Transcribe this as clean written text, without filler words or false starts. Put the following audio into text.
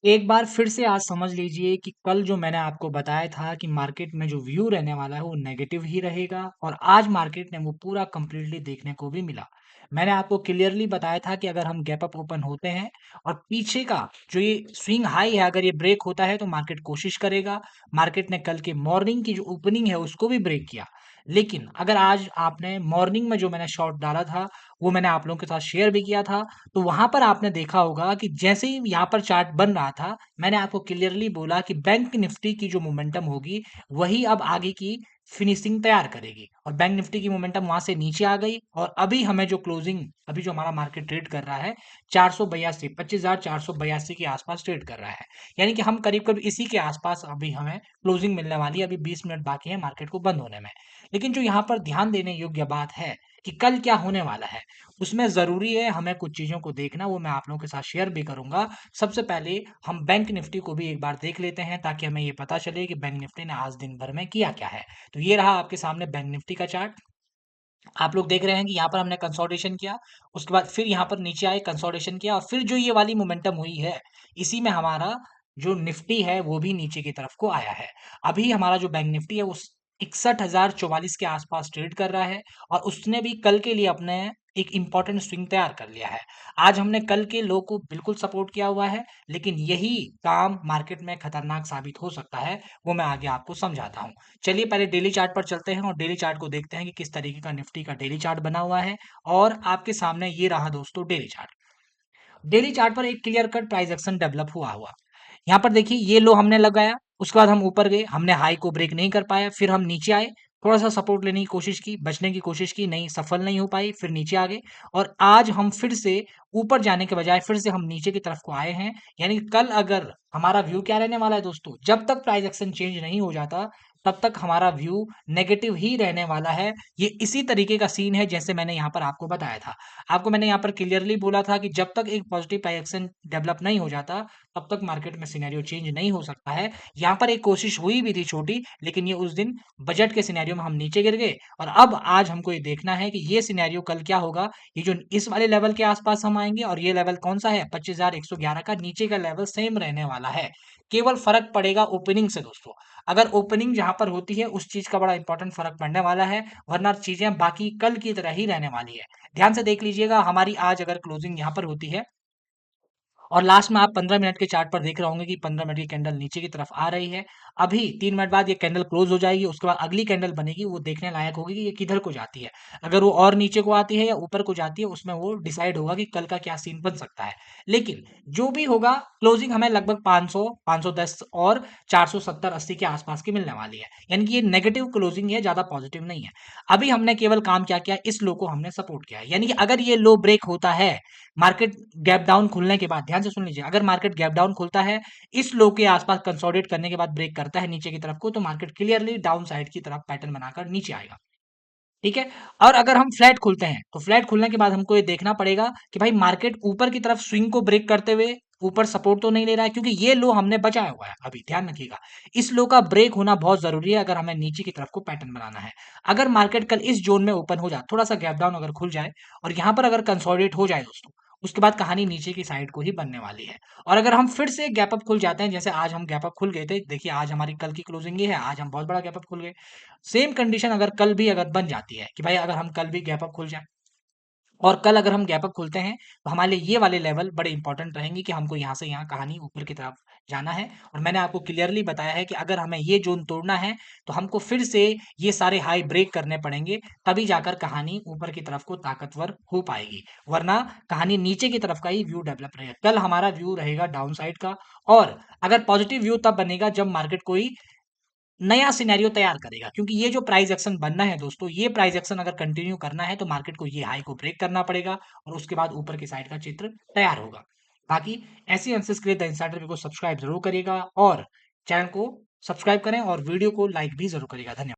एक बार फिर से आज समझ लीजिए कि कल जो मैंने आपको बताया था कि मार्केट में जो व्यू रहने वाला है वो नेगेटिव ही रहेगा और आज मार्केट ने वो पूरा कंप्लीटली देखने को भी मिला। मैंने आपको क्लियरली बताया था कि अगर हम गैप अप ओपन होते हैं और पीछे का जो ये स्विंग हाई है अगर ये ब्रेक होता है तो मार्केट कोशिश करेगा। मार्केट ने कल के मॉर्निंग की जो ओपनिंग है उसको भी ब्रेक किया। लेकिन अगर आज आपने मॉर्निंग में जो मैंने शॉर्ट डाला था वो मैंने आप लोगों के साथ शेयर भी किया था, तो वहाँ पर आपने देखा होगा कि जैसे ही यहाँ पर चार्ट बन रहा था, मैंने आपको क्लियरली बोला कि बैंक निफ्टी की जो मोमेंटम होगी, वही अब आगे की फिनिशिंग तैयार करेगी और बैंक निफ्टी की मोमेंटम वहाँ से नीचे आ गई और अभी हमें जो क्लोजिंग अभी जो हमारा मार्केट ट्रेड कर रहा है 482 25,482 के आसपास ट्रेड कर रहा है। यानी कि हम करीब-करीब इसी के आसपास अभी हमें क्लोजिंग मिलने वाली है, अभी 20 मिनट बाकी है मार्केट को बंद होने में। लेकिन जो यहाँ पर ध्यान देने योग्य बात है कि कल क्या होने वाला है, उसमें ज़रूरी है हमें कुछ चीज़ों को देखना, वो मैं आप लोगों के साथ शेयर भी करूँगा। सबसे पहले हम बैंक निफ्टी को भी एक बार देख लेते हैं ताकि हमें ये पता चले कि बैंक निफ्टी ने आज दिन भर में किया क्या है। तो ये रहा आपके सामने बैंक निफ्टी का चार्ट। आप लोग देख रहे हैं कि यहाँ पर हमने कंसोलिडेशन किया, उसके बाद फिर यहाँ पर नीचे आए कंसोलिडेशन किया और फिर जो ये वाली मोमेंटम हुई है, इसी में हमारा जो निफ्टी है वो भी नीचे की तरफ को आया है। अभी हमारा जो बैंक निफ्टी है उस 61,044 के आसपास ट्रेड कर रहा है और उसने भी कल के लिए अपने एक इम्पोर्टेंट स्विंग तैयार कर लिया है। आज हमने कल के लो को बिल्कुल सपोर्ट किया हुआ है, लेकिन यही काम मार्केट में खतरनाक साबित हो सकता है, वो मैं आगे आपको समझाता हूँ। चलिए पहले डेली चार्ट पर चलते हैं और डेली चार्ट को देखते हैं कि किस तरीके का निफ्टी का डेली चार्ट बना हुआ है और आपके सामने ये रहा दोस्तों डेली चार्ट। डेली चार्ट पर एक clear cut price action develop हुआ हुआ। यहाँ पर देखिए ये लो हमने लगाया, उसके बाद हम ऊपर गए, हमने हाई को ब्रेक नहीं कर पाया, फिर हम नीचे आए, थोड़ा-सा सपोर्ट लेने की कोशिश की, बचने की कोशिश की, नहीं सफल नहीं हो पाई, फिर नीचे आ गए और आज हम फिर से ऊपर जाने के बजाय फिर से हम नीचे की तरफ को आए हैं। यानी कि कल अगर हमारा व्यू क्या रहने वाला है दोस्तों, जब तक प्राइस एक्शन चेंज नहीं हो जाता, तब तक हमारा व्यू नेगेटिव ही रहने वाला है। ये इसी तरीके का सीन है जैसे मैंने यहाँ पर आपको बताया था। आपको मैंने यहाँ पर क्लियरली बोला था कि जब तक एक पॉजिटिव प्राइस एक्शन डेवलप नहीं हो जाता, तब तक मार्केट में सिनेरियो चेंज नहीं हो सकता है। यहाँ पर एक कोशिश हुई भी थी छोटी, लेकिन ये उस दिन बजट के सिनेरियो में हम नीचे गिर गए और अब आज हमको ये देखना है कि ये सिनेरियो कल क्या होगा। ये जो इस वाले लेवल के आसपास हम आएँगे और ये लेवल कौन-सा है 25,111 का नीचे का लेवल सेम रहने वाला है। केवल फ़र्क पड़ेगा ओपनिंग से दोस्तों। अगर ओपनिंग जहाँ पर होती है उस चीज़ का बड़ा इंपॉर्टेंट फ़र्क पड़ने वाला है, वरना चीज़ें बाकी कल की तरह ही रहने वाली है। ध्यान से देख लीजिएगा हमारी आज अगर क्लोजिंग यहाँ पर होती है और लास्ट में आप 15 मिनट के चार्ट पर देख रहे होंगे कि 15 मिनट की कैंडल नीचे की तरफ आ रही है। अभी 3 मिनट बाद ये कैंडल क्लोज़ हो जाएगी, उसके बाद अगली कैंडल बनेगी, वो देखने लायक होगी कि ये किधर को जाती है। अगर वो और नीचे को आती है या ऊपर को जाती है, उसमें वो डिसाइड होगा कि कल का क्या सीन बन सकता है। लेकिन जो भी होगा, क्लोजिंग हमें लगभग 500, 510 और 470-80 के आसपास की मिलने वाली है। यानी कि ये नेगेटिव क्लोजिंग है, ज़्यादा पॉजिटिव नहीं है। अभी हमने केवल काम क्या किया, इस लो को हमने सपोर्ट किया है। यानी कि अगर ये लो ब्रेक होता है, मार्केट गैप डाउन खुलने के बाद ध्यान से सुन लीजिए, अगर मार्केट गैप डाउन खुलता है, इस लो के आसपास कंसोलिडेट करने के बाद ब्रेक करता है नीचे की तरफ को, तो मार्केट क्लियरली डाउन साइड की तरफ पैटर्न बनाकर नीचे आएगा। ठीक है? और अगर हम फ्लैट खुलते हैं, तो फ्लैट खुलने के बाद हमको ये देखना पड़ेगा कि भाई मार्केट ऊपर की तरफ स्विंग को ब्रेक करते हुए ऊपर सपोर्ट तो नहीं ले रहा है क्योंकि ये लो हमने बचाया हुआ है अभी ध्यान रखिएगा। इस लो का ब्रेक होना बहुत ज़रूरी है अगर हमें नीचे की तरफ को पैटर्न बनाना है। अगर मार्केट कल इस ज़ोन में ओपन हो जाए, थोड़ा-सा गैप डाउन अगर खुल जाए और यहाँ पर अगर कंसोलिडेट हो जाए दोस्तों, उसके बाद कहानी नीचे की साइड को ही बनने वाली है। और अगर हम फिर से गैप अप खुल जाते हैं, जैसे आज हम गैप अप खुल गए थे, देखिए आज हमारी कल की क्लोजिंग ये है, आज हम बहुत बड़ा गैप अप खुल गए। सेम कंडीशन अगर कल भी अगर बन जाती है कि भाई अगर हम कल भी गैप अप खुल जाए और कल अगर हम गैप अप खुलते हैं तो हमारे लिए ये वाले लेवल बड़े इंपॉर्टेंट रहेंगे कि हमको यहाँ से यहाँ कहानी ऊपर की तरफ जाना है और मैंने आपको क्लियरली बताया है कि अगर हमें ये जोन तोड़ना है तो हमको फिर से ये सारे हाई ब्रेक करने पड़ेंगे तभी जाकर कहानी ऊपर की तरफ को ताकतवर हो पाएगी वरना कहानी नीचे की तरफ का ही व्यू डेवलप रहेगा कल हमारा व्यू रहेगा डाउन साइड का और अगर पॉजिटिव व्यू तब बनेगा जब मार्केट कोई नया सिनेरियो तैयार करेगा क्योंकि ये जो प्राइस एक्शन बनना है दोस्तों ये प्राइस एक्शन अगर कंटिन्यू करना है तो मार्केट को ये हाई को ब्रेक करना पड़ेगा और उसके बाद ऊपर की साइड का चित्र तैयार होगा बाकी ऐसी एनालिसिस के लिए द इंसाइडर को सब्सक्राइब जरूर करिएगा और चैनल को सब्सक्राइब करें और वीडियो को लाइक भी जरूर करिएगा धन्यवाद।